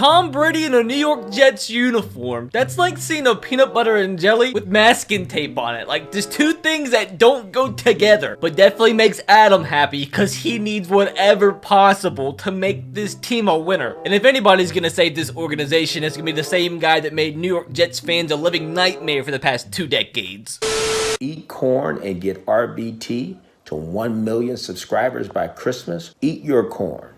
Tom Brady in a New York Jets uniform. That's like seeing a peanut butter and jelly with masking tape on it. Like, there's two things that don't go together, but definitely makes Adam happy because he needs whatever possible to make this team a winner. And if anybody's gonna save this organization, it's gonna be the same guy that made New York Jets fans a living nightmare for the past 2 decades. Eat corn and get RBT to 1 million subscribers by Christmas. Eat your corn.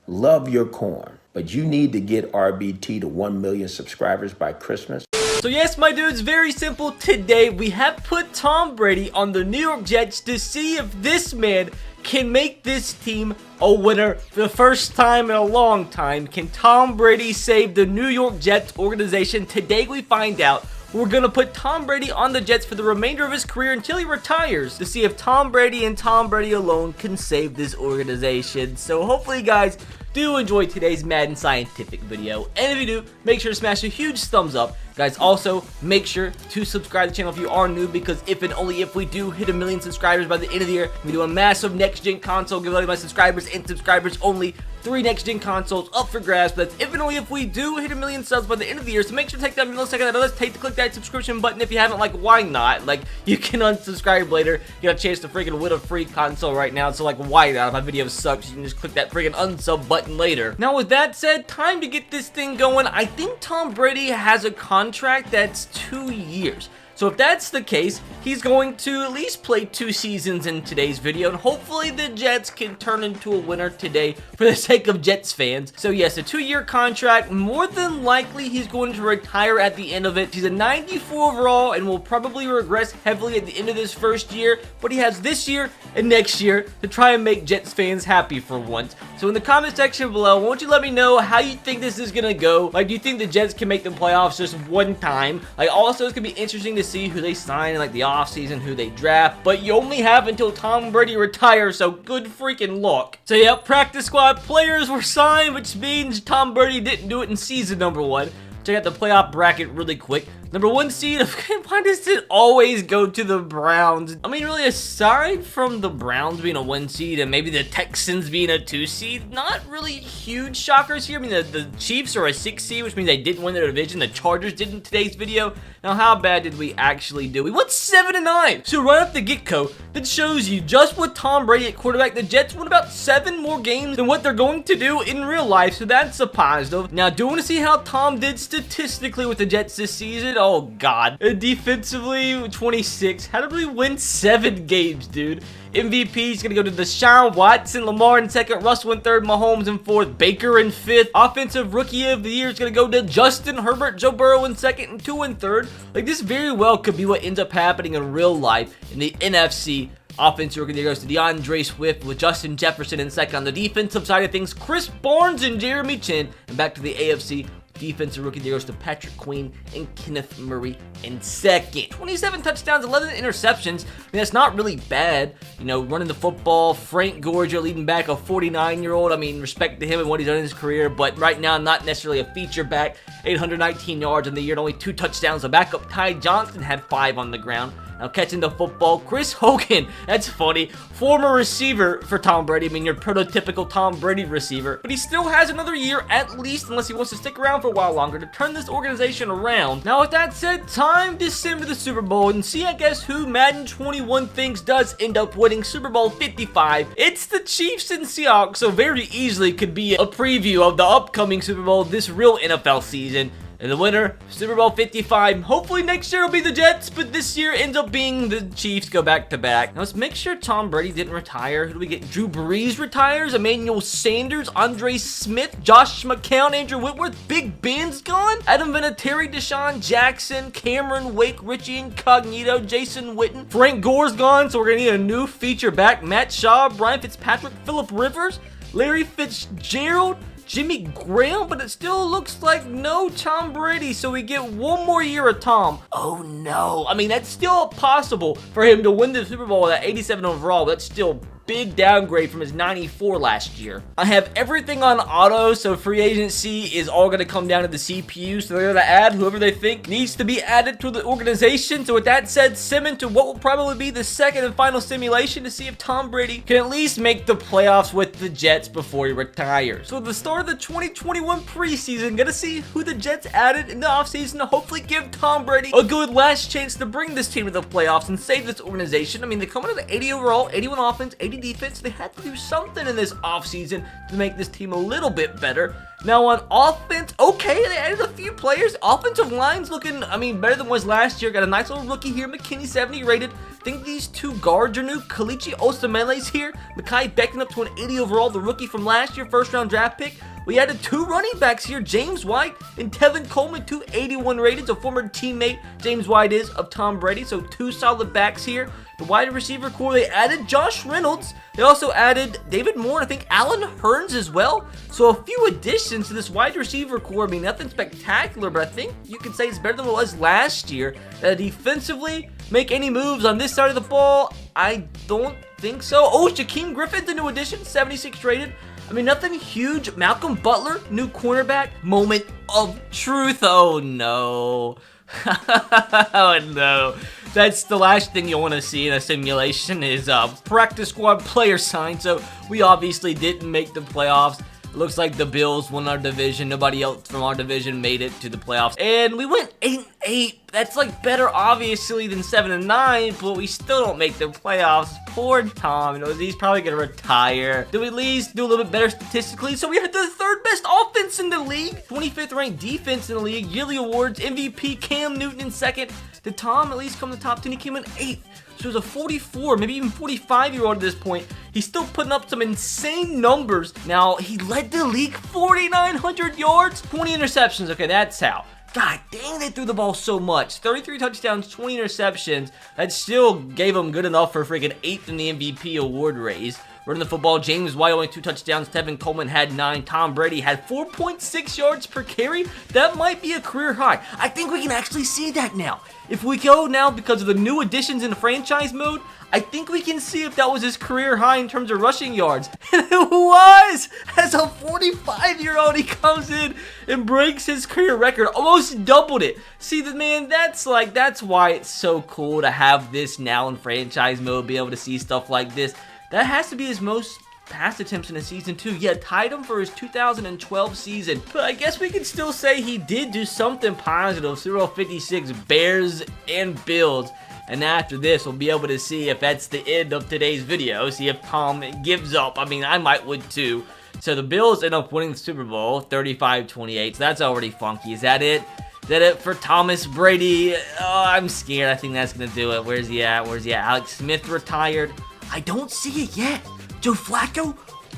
Love your corn. But you need to get RBT to 1 million subscribers by Christmas. So yes, my dudes, very simple. Today, we have put Tom Brady on the New York Jets to see if this man can make this team a winner for the first time in a long time. Can Tom Brady save the New York Jets organization? Today, we find out. We're going to put Tom Brady on the Jets for the remainder of his career until he retires to see if Tom Brady and Tom Brady alone can save this organization. So hopefully you guys do enjoy today's Madden Scientific video. And if you do, make sure to smash a huge thumbs up. Guys, also make sure to subscribe to the channel if you are new, because if and only if we do hit 1 million subscribers by the end of the year, we do a massive next-gen console giveaway to my subscribers and subscribers only. 3 next-gen consoles up for grabs, but that's if and only if we do hit 1 million subs by the end of the year. So make sure to take that millisecond that does take to click that subscription button if you haven't. Like, why not? Like, you can unsubscribe later. You got a chance to freaking win a free console right now, so like, why not? If my video sucks, you can just click that freaking unsub button later. Now, with that said, time to get this thing going. I think Tom Brady has a contract that's 2 years. So if that's the case, he's going to at least play 2 seasons in today's video, and hopefully the Jets can turn into a winner today for the sake of Jets fans. So yes, a 2-year contract. More than likely, he's going to retire at the end of it. He's a 94 overall and will probably regress heavily at the end of this first year, but he has this year and next year to try and make Jets fans happy for once. So in the comment section below, won't you let me know how you think this is gonna go? Like, do you think the Jets can make the playoffs just one time? Like, also, it's gonna be interesting to see who they sign in like the offseason, who they draft, but you only have until Tom Brady retires, so good freaking luck. So yeah, practice squad players were signed, which means Tom Brady didn't do it in season number 1. Check out the playoff bracket really quick. Number 1 seed, why does it always go to the Browns? I mean, really, aside from the Browns being a 1 seed and maybe the Texans being a 2 seed, not really huge shockers here. I mean, the Chiefs are a 6 seed, which means they didn't win their division. The Chargers did in today's video. Now, how bad did we actually do? We went 7-9. So right off the get-go, that shows you just with Tom Brady at quarterback, the Jets won about 7 more games than what they're going to do in real life. So that's a positive. Now, do you want to see how Tom did statistically with the Jets this season? Oh, God. Defensively, 26. How did we win 7 games, dude? MVP is going to go to Deshaun Watson, Lamar in 2nd, Russell in 3rd, Mahomes in 4th, Baker in 5th. Offensive Rookie of the Year is going to go to Justin Herbert, Joe Burrow in 2nd, and 2 in 3rd. Like, this very well could be what ends up happening in real life in the NFC. Offensive Rookie of the Year goes to DeAndre Swift with Justin Jefferson in 2nd. On the defensive side of things, Chris Barnes and Jeremy Chin. And back to the AFC. Defensive Rookie of the Year goes to Patrick Queen and Kenneth Murray in 2nd. 27 touchdowns, 11 interceptions. I mean, that's not really bad. You know, running the football. Frank Gore, your leading back, a 49-year-old. I mean, respect to him and what he's done in his career, but right now, not necessarily a feature back. 819 yards in the year and only 2 touchdowns. The backup Ty Johnson had 5 on the ground. Now catching the football, Chris Hogan. That's funny. Former receiver for Tom Brady. I mean, your prototypical Tom Brady receiver. But he still has another year at least, unless he wants to stick around for a while longer, to turn this organization around. Now, with that said, time to sim to the Super Bowl and see, I guess, who Madden 21 thinks does end up winning Super Bowl 55. It's the Chiefs and Seahawks, so very easily could be a preview of the upcoming Super Bowl this real NFL season. And the winner, Super Bowl 55. Hopefully next year will be the Jets, but this year ends up being the Chiefs go back-to-back. Now let's make sure Tom Brady didn't retire. Who do we get? Drew Brees retires. Emmanuel Sanders, Andre Smith, Josh McCown, Andrew Whitworth. Big Ben's gone. Adam Vinatieri, Deshaun Jackson, Cameron Wake, Richie Incognito, Jason Witten. Frank Gore's gone, so we're going to need a new feature back. Matt Shaw, Brian Fitzpatrick, Phillip Rivers, Larry Fitzgerald, Jimmy Graham, but it still looks like no Tom Brady, so we get 1 more year of Tom. Oh no. I mean, that's still possible for him to win the Super Bowl with that 87 overall, but that's still big downgrade from his 94 last year. I have everything on auto, so free agency is all going to come down to the CPU, so they're going to add whoever they think needs to be added to the organization. So with that said, sim into what will probably be the second and final simulation to see if Tom Brady can at least make the playoffs with the Jets before he retires. So at the start of the 2021 preseason, gonna see who the Jets added in the offseason to hopefully give Tom Brady a good last chance to bring this team to the playoffs and save this organization. I mean, they come into the 80 overall, 81 offense, 80 defense. They had to do something in this offseason to make this team a little bit better. Now on offense, okay, they added a few players. Offensive line's looking, I mean, better than was last year. Got a nice little rookie here, McKinney, 70 rated. I think these two guards are new. Kalichi Osamele's here. Mekhi Becton up to an 80 overall, the rookie from last year, first round draft pick. We added two running backs here, James White and Tevin Coleman, 281 rated. So former teammate James White is of Tom Brady. So two solid backs here. The wide receiver core, they added Josh Reynolds. They also added David Moore, and I think Alan Hearns as well. So a few additions to this wide receiver core. I mean, nothing spectacular, but I think you could say it's better than it was last year. Defensively, make any moves on this side of the ball? I don't think so. Oh, Shaquem Griffin's a new addition, 76 rated. I mean, nothing huge. Malcolm Butler, new cornerback. Moment of truth. Oh, no. Oh, no. That's the last thing you want to see in a simulation is practice squad player sign. So we obviously didn't make the playoffs. It looks like the Bills won our division. Nobody else from our division made it to the playoffs. And we went 8-8. That's like better, obviously, than 7-9, but we still don't make the playoffs. Poor Tom. You know, he's probably going to retire. Did we at least do a little bit better statistically? So we had the third best offense in the league. 25th ranked defense in the league. Yearly awards, MVP Cam Newton in second. Did Tom at least come to the top 10? He came in 8th. So he was a 44, maybe even 45-year-old at this point. He's still putting up some insane numbers. Now, he led the league 4,900 yards, 20 interceptions. Okay, that's how. God dang, they threw the ball so much. 33 touchdowns, 20 interceptions. That still gave him good enough for freaking 8th in the MVP award race. Running the football, James White only 2 touchdowns. Tevin Coleman had 9. Tom Brady had 4.6 yards per carry. That might be a career high. I think we can actually see that now. If we go now because of the new additions in the franchise mode, I think we can see if that was his career high in terms of rushing yards. And it was! As a 45-year-old, he comes in and breaks his career record. Almost doubled it. See, the man, that's why it's so cool to have this now in franchise mode, be able to see stuff like this. That has to be his most pass attempts in a season too. Yeah, tied him for his 2012 season. But I guess we can still say he did do something positive. Super Bowl 56, Bears and Bills. And after this, we'll be able to see if that's the end of today's video. See if Tom gives up. I mean, I might would too. So the Bills end up winning the Super Bowl, 35-28. So that's already funky. Is that it? Is that it for Thomas Brady? Oh, I'm scared. I think that's going to do it. Where's he at? Where's he at? Alex Smith retired. I don't see it yet. Joe Flacco?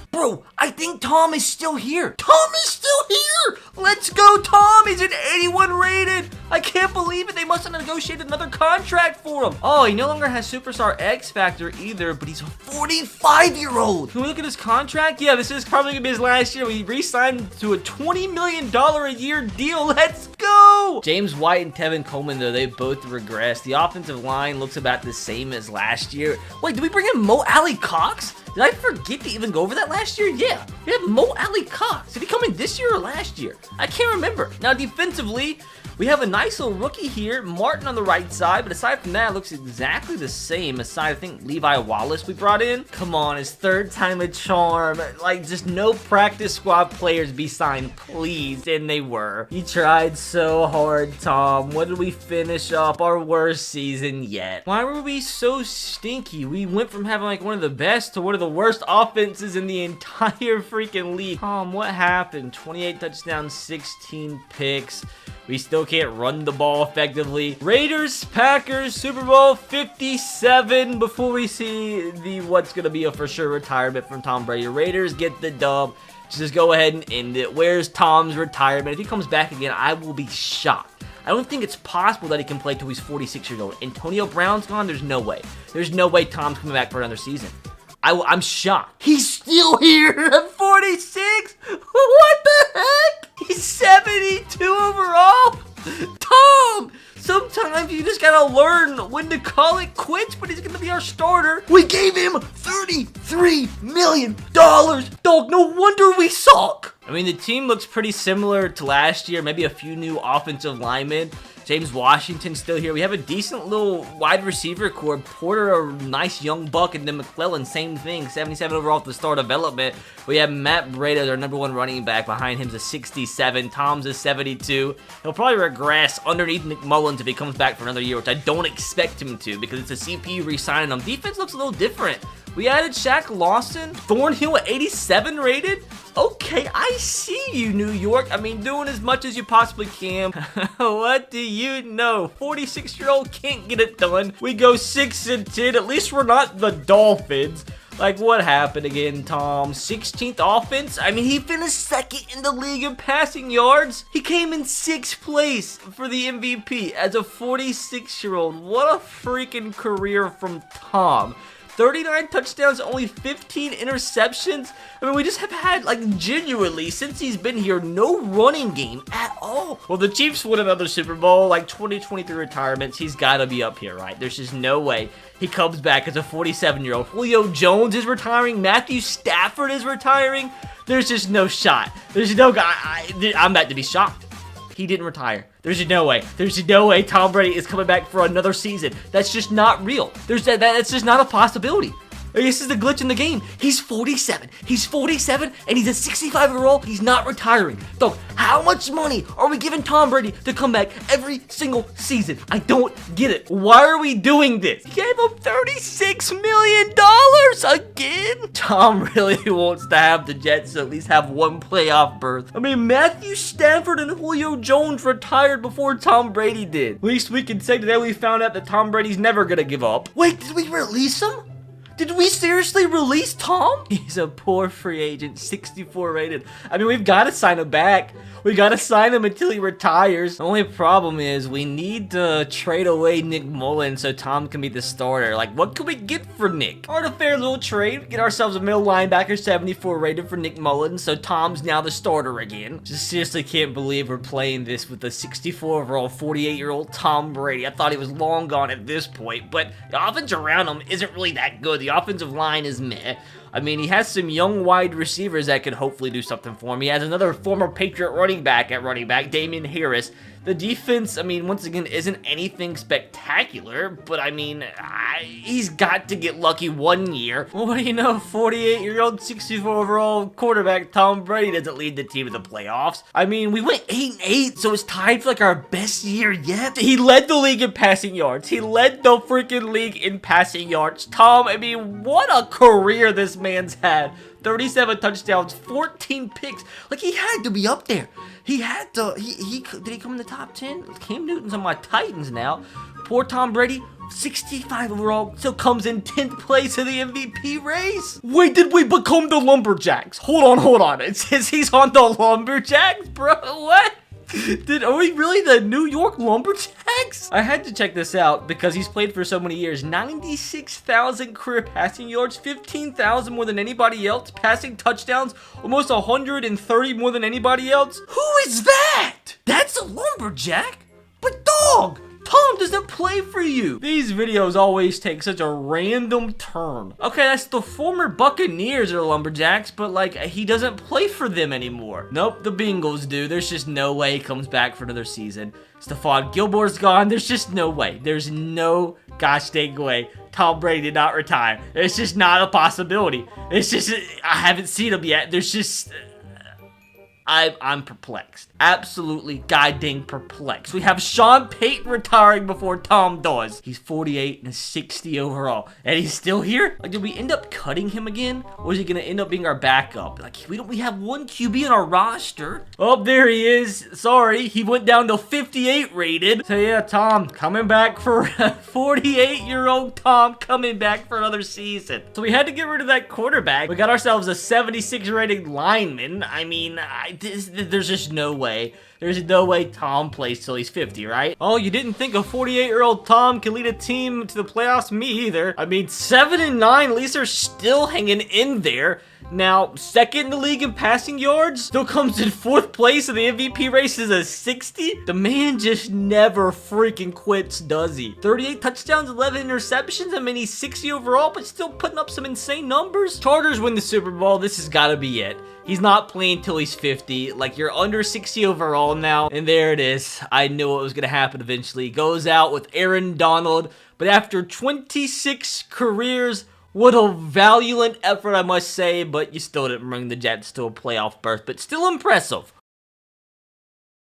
Bro, I think Tom is still here. Tom is still here! Let's go, Tom! He's an 81 rated! I can't believe it. They must have negotiated another contract for him. Oh, he no longer has Superstar X Factor either, but he's a 45-year-old. Can we look at his contract? Yeah, this is probably going to be his last year. We re-signed to a $20 million a year deal. Let's go! James White and Tevin Coleman, though, they both regressed. The offensive line looks about the same as last year. Wait, did we bring in Mo Alley Cox? Did I forget to even go over that last year? Yeah, we have Mo Alley Cox. Did he come in this year or last year? I can't remember. Now, defensively, we have a nice little rookie here, Martin on the right side, but aside from that, it looks exactly the same aside, I think, Levi Wallace we brought in. Come on, his third time a charm. Like, just no practice squad players be signed, please. And they were. You tried so hard, Tom. What did we finish up? Our worst season yet. Why were we so stinky? We went from having, like, one of the best to one of the worst offenses in the entire freaking league. Tom, what happened? 28 touchdowns, 16 picks. We still can't run the ball effectively. Raiders, Packers, Super Bowl 57 before we see the what's going to be a for sure retirement from Tom Brady. Raiders get the dub. Just go ahead and end it. Where's Tom's retirement? If he comes back again, I will be shocked. I don't think it's possible that he can play till he's 46 years old. Antonio Brown's gone? There's no way. There's no way Tom's coming back for another season. I'm shocked. He's still here at 46? What the heck? He's 72 overall? Tom! Sometimes you just gotta learn when to call it quits, but he's gonna be our starter. We gave him $33 million. Dog, no wonder we suck. I mean, the team looks pretty similar to last year. Maybe a few new offensive linemen. James Washington's still here. We have a decent little wide receiver core. Porter, a nice young buck, and then McClellan, same thing. 77 overall to start development. We have Matt Brady, our #1 running back. Behind him's a 67. Tom's a 72. He'll probably regress underneath Nick Mullins if he comes back for another year, which I don't expect him to because it's a CPU re-signing him. Defense looks a little different. We added Shaq Lawson. Thornhill at 87 rated. Okay, I see you, New York. I mean, doing as much as you possibly can. What do you know? 46-year-old can't get it done. We go 6-10. At least we're not the Dolphins. Like, what happened again, Tom? 16th offense? I mean, he finished second in the league in passing yards. He came in 6th place for the MVP as a 46-year-old. What a freaking career from Tom. 39 touchdowns, only 15 interceptions. I mean, we just have had, like, genuinely, since he's been here, no running game at all. Well, the Chiefs win another Super Bowl, like 2023 retirements. He's got to be up here, right? There's just no way he comes back as a 47-year-old. Julio Jones is retiring. Matthew Stafford is retiring. There's just no shot. There's no guy. I'm about to be shocked. He didn't retire. There's no way. There's no way Tom Brady is coming back for another season. That's just not real. That's just not a possibility. This is the glitch in the game. He's 47. He's 47, and he's a 65-year-old. He's not retiring. So, how much money are we giving Tom Brady to come back every single season? I don't get it. Why are we doing this? He gave him $36 million again? Tom really wants to have the Jets at least have one playoff berth. I mean, Matthew Stafford and Julio Jones retired before Tom Brady did. At least we can say today we found out that Tom Brady's never gonna give up. Wait, did we release him? Did we seriously release Tom? He's a poor free agent, 64 rated. I mean, we've got to sign him back. We got to sign him until he retires. The only problem is we need to trade away Nick Mullins so Tom can be the starter. Like, what can we get for Nick? Or a fair little trade. Get ourselves a middle linebacker, 74 rated for Nick Mullins, so Tom's now the starter again. Just seriously can't believe we're playing this with a 64 overall, 48-year-old Tom Brady. I thought he was long gone at this point, but the offense around him isn't really that good. The offensive line is meh. I mean, he has some young wide receivers that could hopefully do something for him. He has another former Patriot running back at running back, Damian Harris. The defense, I mean, once again, isn't anything spectacular, but I mean, he's got to get lucky one year. Well, what do you know, 48-year-old, 64 overall quarterback Tom Brady doesn't lead the team to the playoffs. I mean, we went 8-8, so it's tied for like our best year yet. He led the league in passing yards. He led the freaking league in passing yards. Tom, I mean, what a career this man's had. 37 touchdowns, 14 picks. Like, he had to be up there. He had to. Did he come in the top 10? Cam Newton's on my Titans now. Poor Tom Brady, 65 overall, still comes in 10th place in the MVP race. Wait, did we become the Lumberjacks? Hold on. It says he's on the Lumberjacks, bro. What? Are we really the New York Lumberjacks? I had to check this out because he's played for so many years. 96,000 career passing yards, 15,000 more than anybody else. Passing touchdowns, almost 130 more than anybody else. Who is that? That's a Lumberjack? But dog, Tom doesn't play for you. These videos always take such a random turn. Okay, that's the former Buccaneers or Lumberjacks, but like, he doesn't play for them anymore. Nope, the Bengals do. There's just no way he comes back for another season. Stephon Gilmore's gone. There's just no way. There's no gosh dang way Tom Brady did not retire. It's just not a possibility. It's just, I haven't seen him yet. There's just... I'm perplexed. Absolutely goddamn perplexed. We have Sean Payton retiring before Tom does. He's 48 and 60 overall. And he's still here? Like, did we end up cutting him again? Or is he gonna end up being our backup? Like, we have one QB on our roster. Oh, there he is. Sorry, he went down to 58 rated. So yeah, Tom coming back for 48-year-old Tom coming back for another season. So we had to get rid of that quarterback. We got ourselves a 76 rated lineman. I mean, there's just no way. There's no way Tom plays till he's 50, right? Oh, you didn't think a 48-year-old Tom can lead a team to the playoffs? Me either. I mean, 7-9, at least they're still hanging in there. Now, second in the league in passing yards, still comes in 4th place in the MVP race is a 60. The man just never freaking quits, does he? 38 touchdowns, 11 interceptions. I mean, he's 60 overall, but still putting up some insane numbers. Chargers win the Super Bowl. This has got to be it. He's not playing till he's 50. Like, you're under 60 overall now. And there it is. I knew it was going to happen eventually. He goes out with Aaron Donald. But after 26 careers, what a valiant effort, I must say. But you still didn't bring the Jets to a playoff berth. But still impressive.